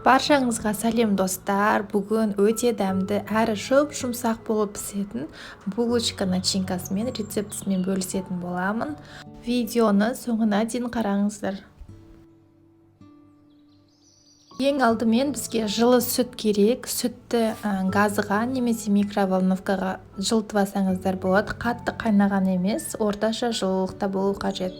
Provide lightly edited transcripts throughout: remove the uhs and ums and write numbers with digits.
Баршаңызға сәлем достар. Бүгін өте дәмді әрі жұмсақ болып пісетін булочка начинкасымен рецептісімен бөлісетін боламын. Видеоны соңына дейін қараңыздар. Ең алдымен бізге жылы сүт керек. Сүтті газға немесе микроволновкаға жылытып алсаңыздар болады. Қатты қайнаған емес, орташа жылылықта болу қажет.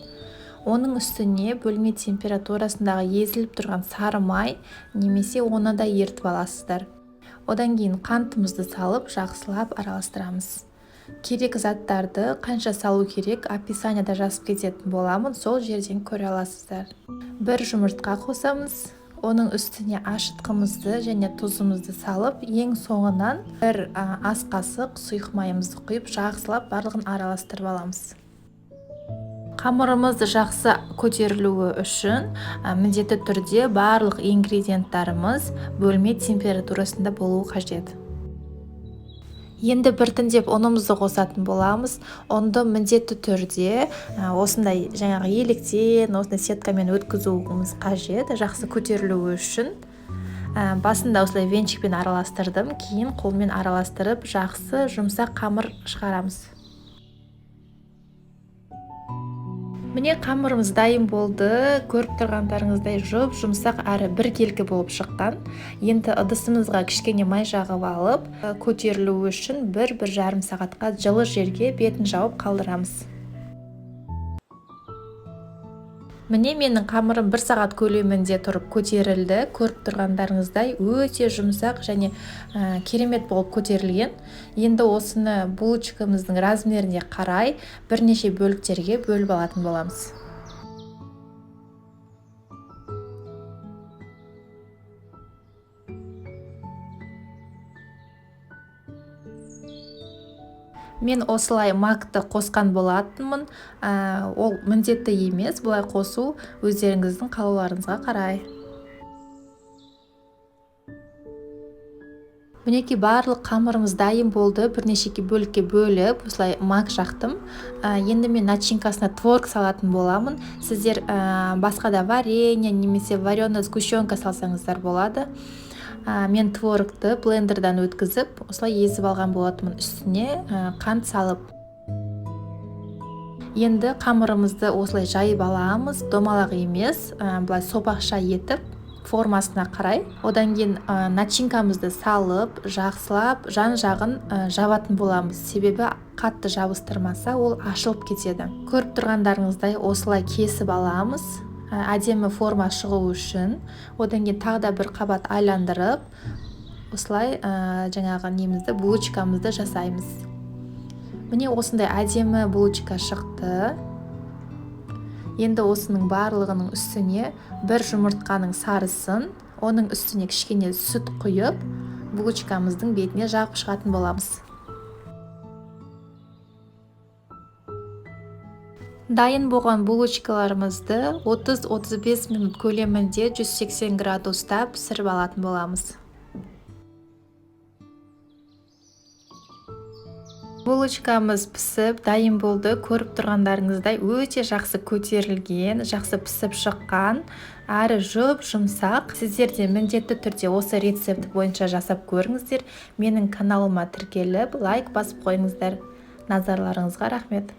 Оның үстіне бөлме температурасындағы езіліп тұрған сары май немесе оны да ертіп аласыздар. Одан кейін қантымызды салып, жақсылап араластырамыз. Керек заттарды қанша салу керек, описанияда жазып кететін боламын, сол жерден көре аласыздар. Бір жұмыртқа қосамыз. Оның үстіне ашытқымызды және тұзымызды салып, ең соңынан бір ас қасық сұйық майымызды құйып, жақсылап барлығын араластырып аламыз. Қамырымыз жақсы көтерілуі үшін міндетті түрде барлық ингредиенттарымыз бөлме температурасында болуы қажет. Енді біртіндеп ұнымызды қосатын боламыз. Ұнды міндетті түрде осындай жаңағы електен, осындай сеткамен өткізуіміз қажет, жақсы көтерілуі үшін. Басында осылай венчикпен араластырдым, кейін қолмен араластырып, жақсы жұмсақ қамыр шығарамыз. Міне қамырымыз дайын болды. Көріп тұрғандарыңыздай жұмсақ әрі біркелкі болып шыққан. Енді ыдысымызға кішкене май жағып алып, көтерілуі үшін 1-1,5 сағатқа жылы жерге бетін жауып қалдырамыз. Міне менің қамырым 1 сағат көлемінде тұрып көтерілді. Көріп тұрғандарыңыздай өте жұмсақ және керемет болып көтерілген. Енді осыны булочкамыздың размеріне қарай бірнеше бөліктерге бөліп алатын боламыз. Мен осылай макты қосқан болатынмын. Ол міндетті емес, бұлай қосу өздеріңіздің қалауларыңызға қарай. Мінекей барлық қамырымыз дайын болды. Бірнеше бөлікке бөліп, осылай мак жақтым. Енді мен начинкасына творог салатын боламын. Сіздер басқа да варенье немесе вареная сгущенка салсаңыздар болады. Мен творогты блендердан өткізіп, осылай езіп алған болатынмын, үстіне қант салып. Енді қамырымызды осылай жайып аламыз, домалақ емес, бұлай сопақша етіп, формасына қарай. Одан кейін начинкамызды салып, жақсылап, жан-жағын жабатын боламыз. Себебі қатты жабыстырмаса, ол ашылып кетеді. Көріп тұрғандарыңыздай осылай кесіп аламыз. Әдемі форма шығу үшін. Одан кейін тағы да бір қабат айландырып, осылай жаңағы немізді, булочкамызды жасаймыз. Міне осындай әдемі булочка шықты. Енді осының барлығының үстіне бір жұмыртқаның сарысын, оның үстіне кішкене сүт құйып, булочкамыздың бетіне жағып шығатын боламыз. Дайын болған булочкаларымызды 30-35 минут көлемінде 180 градуста пісіріп алатын боламыз. Булочкамыз пісіп, дайын болды. Көріп тұрғандарыңыздай өте жақсы көтерілген, жақсы пісіп шыққан, әрі жұмсақ. Сіздер де міндетті түрде осы рецепт бойынша жасап көріңіздер. Менің каналыма тіркеліп, лайк басып қойыңыздар. Назарларыңызға рахмет.